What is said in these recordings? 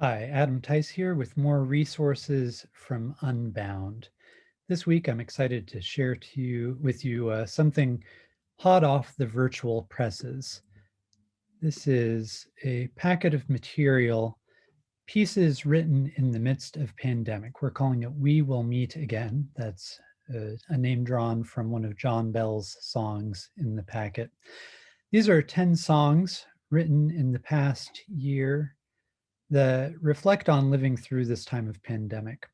Hi, Adam Tice here with more resources from Unbound. This week, I'm excited to share with you something hot off the virtual presses. This is a packet of material, pieces written in the midst of pandemic. We're calling it "We Will Meet Again." That's a name drawn from one of John Bell's songs in the packet. These are 10 songs written in the past year that reflect on living through this time of pandemic.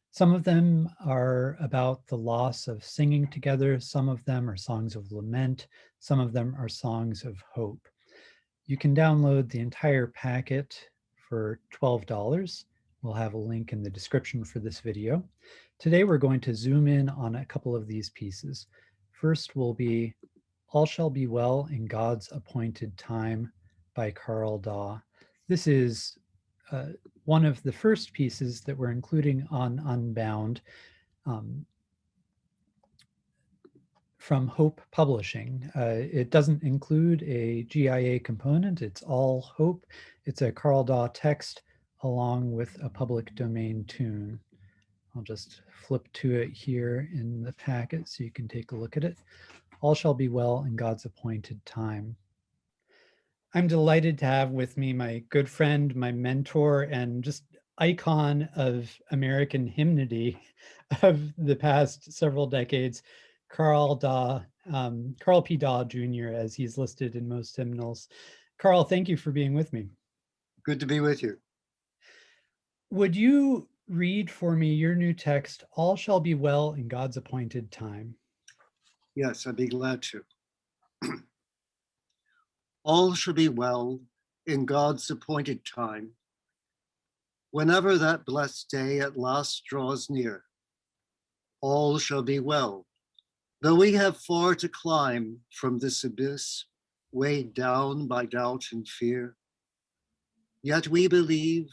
Some of them are about the loss of singing together. Some of them are songs of lament. Some of them are songs of hope. You can download the entire packet for $12. We'll have a link in the description for this video. Today, we're going to zoom in on a couple of these pieces. First will be All Shall Be Well in God's Appointed Time by Carl Daw. This is one of the first pieces that we're including on Unbound um, from Hope Publishing. It doesn't include a GIA component. It's all Hope. It's a Carl Daw text along with a public domain tune. I'll just flip to it here in the packet so you can take a look at it. All shall be well in God's appointed time. I'm delighted to have with me my good friend, my mentor, and just icon of American hymnody of the past several decades, Carl Daw, Carl P. Daw Jr., as he's listed in most hymnals. Carl, thank you for being with me. Good to be with you. Would you read for me your new text, All Shall Be Well in God's Appointed Time? Yes, I'd be glad to. All shall be well in God's appointed time. Whenever that blessed day at last draws near, all shall be well. Though we have far to climb from this abyss, weighed down by doubt and fear, yet we believe,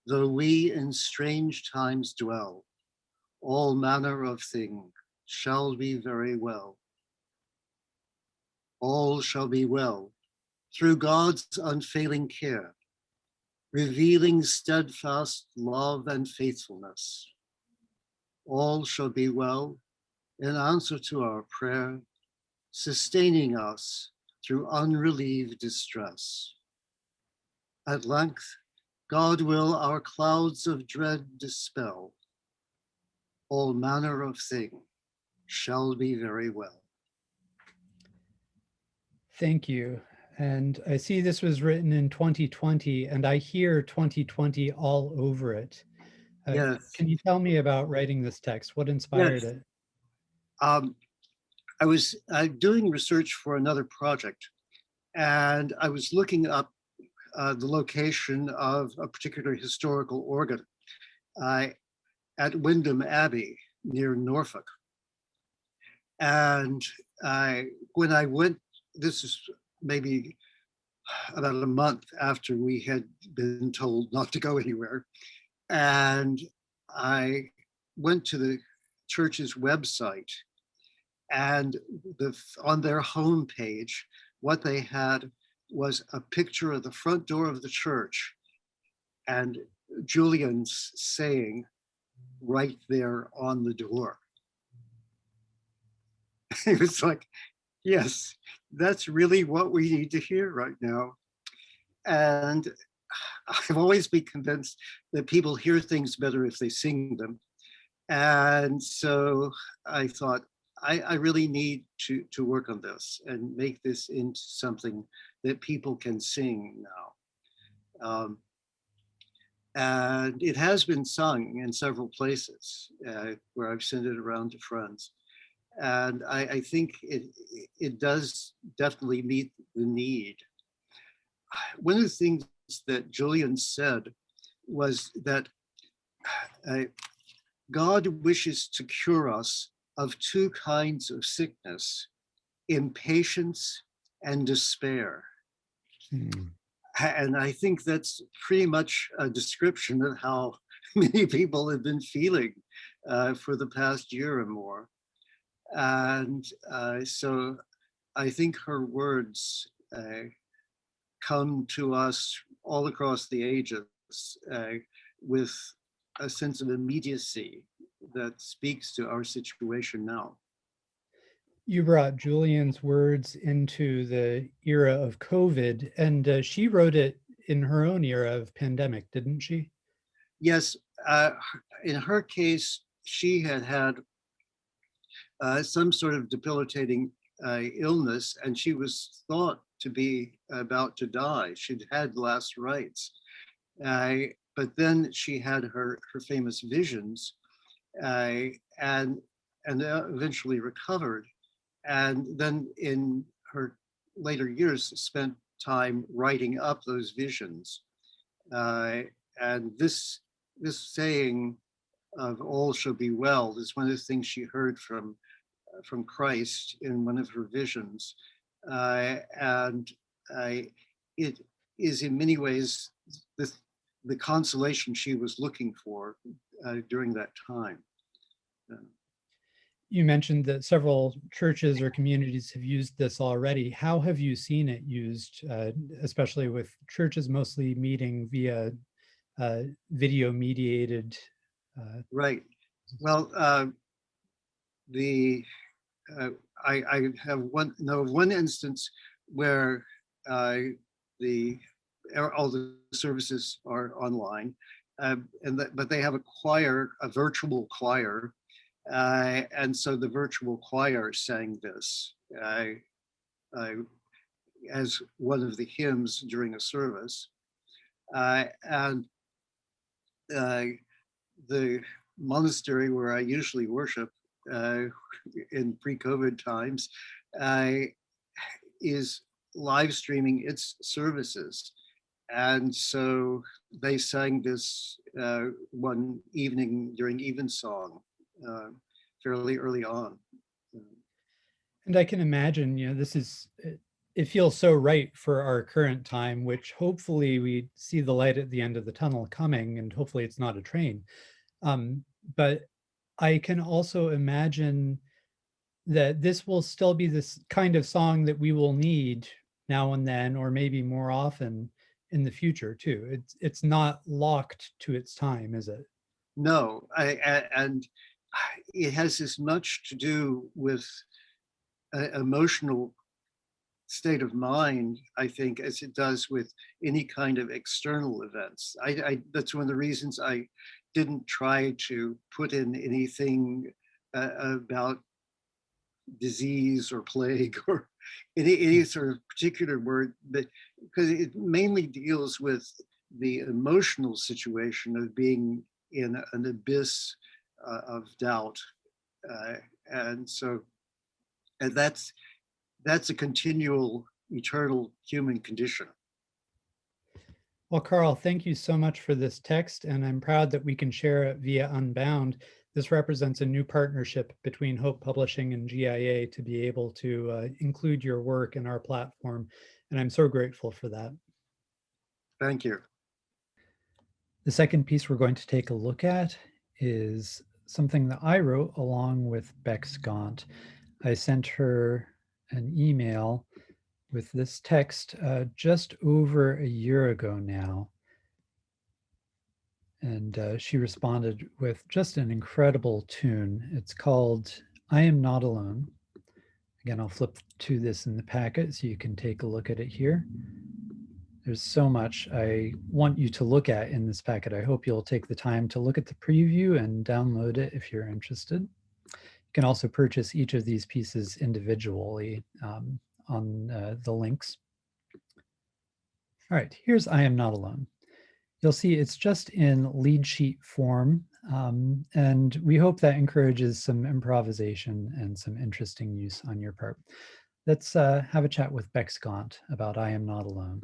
though we in strange times dwell, all manner of thing shall be very well. All shall be well through God's unfailing care, revealing steadfast love and faithfulness. All shall be well in answer to our prayer, sustaining us through unrelieved distress. At length, God will our clouds of dread dispel. All manner of thing shall be very well. Thank you. And I see this was written in 2020, and I hear 2020 all over it. Yes, Can you tell me about writing this text? What inspired yes. it? Um, I was doing research for another project, and I was looking up the location of a particular historical organ at Windham Abbey near Norfolk. And when I went, this is maybe about a month after we had been told not to go anywhere, and I went to the church's website, and on their homepage, what they had was a picture of the front door of the church and Julian's saying right there on the door. It was like, yes, that's really what we need to hear right now. And I've always been convinced that people hear things better if they sing them. And so I thought, I really need to work on this and make this into something that people can sing now. And it has been sung in several places where I've sent it around to friends. And I think it does definitely meet the need. One of the things that Julian said was that God wishes to cure us of two kinds of sickness, impatience and despair. And I think that's pretty much a description of how many people have been feeling for the past year or more. And so I think her words come to us all across the ages with a sense of immediacy that speaks to our situation now. You brought Julian's words into the era of COVID, and she wrote it in her own era of pandemic, didn't she? Yes, in her case, she had some sort of debilitating illness, and she was thought to be about to die. She'd had last rites. But then she had her famous visions, and eventually recovered. And then in her later years, spent time writing up those visions. And this saying of "all shall be well" is one of the things she heard from Christ in one of her visions, and it is in many ways the consolation she was looking for during that time. You mentioned that several churches or communities have used this already. How have you seen it used, especially with churches mostly meeting via video mediated? Right. Well, I have one instance where the all the services are online, but they have a choir, a virtual choir, and so the virtual choir sang this as one of the hymns during a service, and the monastery where I usually worship in pre-COVID times is live streaming its services. And so they sang this one evening during evensong fairly early on. And I can imagine, it feels so right for our current time, which hopefully we see the light at the end of the tunnel coming, and hopefully it's not a train. But I can also imagine that this will still be this kind of song that we will need now and then, or maybe more often in the future too. It's not locked to its time, is it? No, and it has as much to do with emotional state of mind, I think, as it does with any kind of external events. That's one of the reasons I didn't try to put in anything about disease or plague or any sort of particular word, but because it mainly deals with the emotional situation of being in an abyss of doubt, and so and that's a continual, eternal human condition. Well, Carl, thank you so much for this text, and I'm proud that we can share it via Unbound. This represents a new partnership between Hope Publishing and GIA to be able to include your work in our platform, and I'm so grateful for that. Thank you. The second piece we're going to take a look at is something that I wrote along with Bex Gaunt. I sent her an email with this text just over a year ago now. And she responded with just an incredible tune. It's called "I Am Not Alone." Again, I'll flip to this in the packet so you can take a look at it here. There's so much I want you to look at in this packet. I hope you'll take the time to look at the preview and download it if you're interested. You can also purchase each of these pieces individually on the links. All right, here's "I Am Not Alone." You'll see it's just in lead sheet form, and we hope that encourages some improvisation and some interesting use on your part. Let's have a chat with Bex Gaunt about "I Am Not Alone."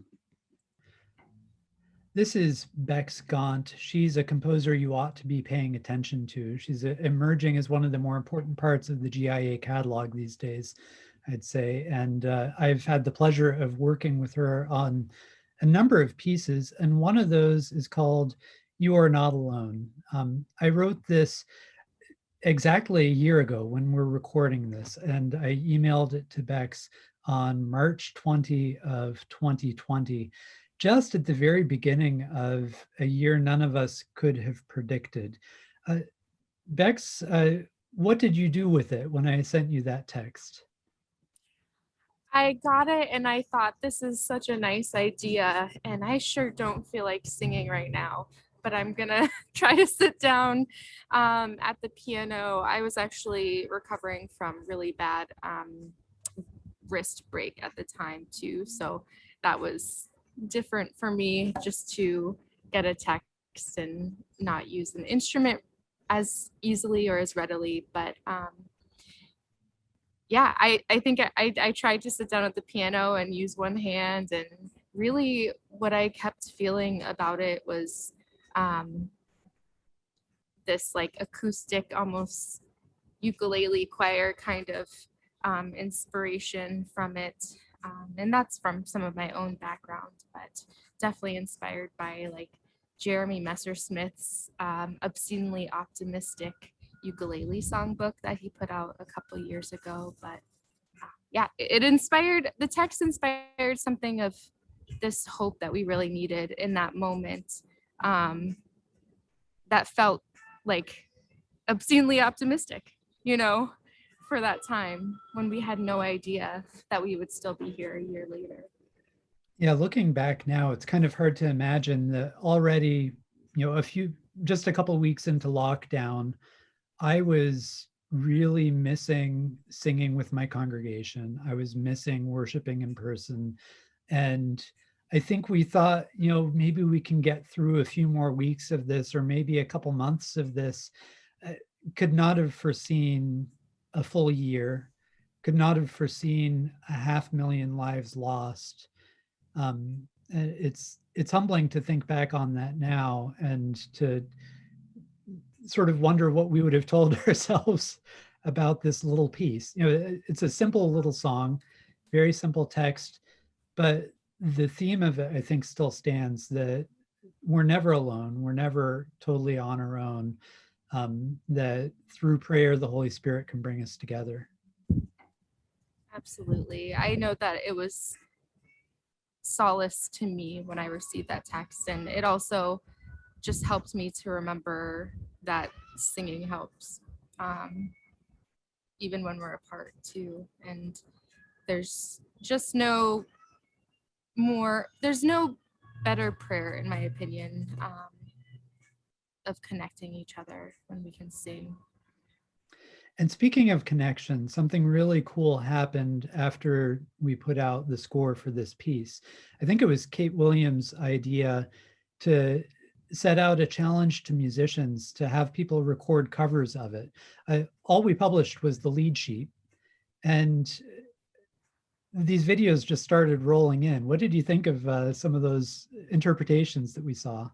This is Bex Gaunt. She's a composer you ought to be paying attention to. She's emerging as one of the more important parts of the GIA catalog these days, I'd say. And I've had the pleasure of working with her on a number of pieces, and one of those is called "You Are Not Alone." I wrote this exactly a year ago when we're recording this, and I emailed it to Bex on March 20 of 2020. just at the very beginning of a year none of us could have predicted. Uh, Bex, what did you do with it when I sent you that text? I got it and I thought this is such a nice idea, and I sure don't feel like singing right now, but I'm gonna try to sit down at the piano. I was actually recovering from really bad wrist break at the time too, so that was different for me, just to get a text and not use an instrument as easily or as readily. But yeah, I think I tried to sit down at the piano and use one hand, and really what I kept feeling about it was um, this like acoustic, almost ukulele choir kind of inspiration from it. And that's from some of my own background, but definitely inspired by like Jeremy Messersmith's obscenely optimistic ukulele songbook that he put out a couple years ago. But yeah, it inspired, the text inspired something of this hope that we really needed in that moment, um, that felt like obscenely optimistic, you know, for that time when we had no idea that we would still be here a year later. Yeah, looking back now, it's kind of hard to imagine that already, just a couple weeks into lockdown, I was really missing singing with my congregation. I was missing worshiping in person. And I think we thought, maybe we can get through a few more weeks of this or maybe a couple months of this. Uh, could not have foreseen a full year, could not have foreseen 500,000 lives lost. It's humbling to think back on that now and to sort of wonder what we would have told ourselves about this little piece. It's a simple little song, very simple text, but the theme of it, I think, still stands, that we're never alone. We're never totally on our own. That through prayer, the Holy Spirit can bring us together. Absolutely. I know that it was solace to me when I received that text, and it also just helped me to remember that singing helps, um, even when we're apart too. And there's just there's no better prayer, in my opinion, of connecting each other when we can sing. And speaking of connection, something really cool happened after we put out the score for this piece. I think it was Kate Williams' idea to set out a challenge to musicians to have people record covers of it. All we published was the lead sheet, and these videos just started rolling in. What did you think of some of those interpretations that we saw?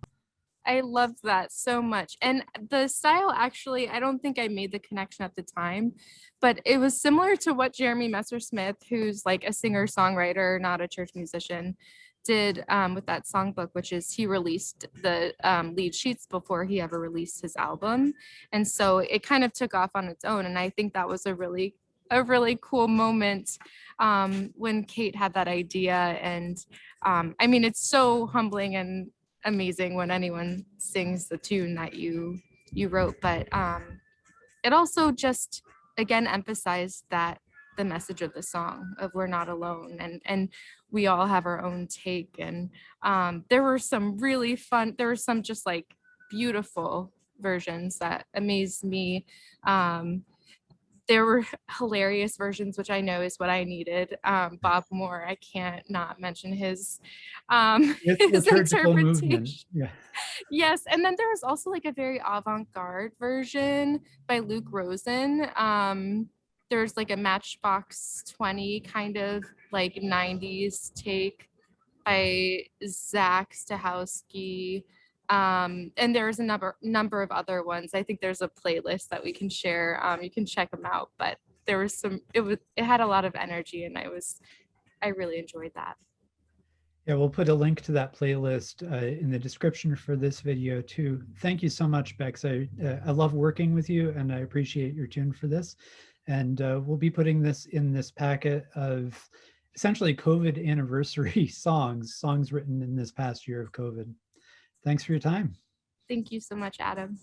I loved that so much. And the style, actually, I don't think I made the connection at the time, but it was similar to what Jeremy Messersmith, who's like a singer-songwriter, not a church musician, did with that songbook, which is he released the lead sheets before he ever released his album. And so it kind of took off on its own. And I think that was a really cool moment when Kate had that idea. And I mean, it's so humbling and amazing when anyone sings the tune that you wrote, but it also just again emphasized that the message of the song of we're not alone, and we all have our own take. And there were some really fun, there were some just like beautiful versions that amazed me. There were hilarious versions, which I know is what I needed. Bob Moore, I can't not mention his his Liturgical interpretation. movement. Yeah. Yes, and then there was also like a very avant-garde version by Luke Rosen. There's like a Matchbox 20 kind of like 90s take by Zack Stachowski. And there's a number of other ones. I think there's a playlist that we can share. You can check them out. But there was it had a lot of energy, and I really enjoyed that. Yeah, we'll put a link to that playlist in the description for this video too. Thank you so much, Bex. I love working with you, and I appreciate your tune for this. And we'll be putting this in this packet of essentially COVID anniversary songs written in this past year of COVID. Thanks for your time. Thank you so much, Adam.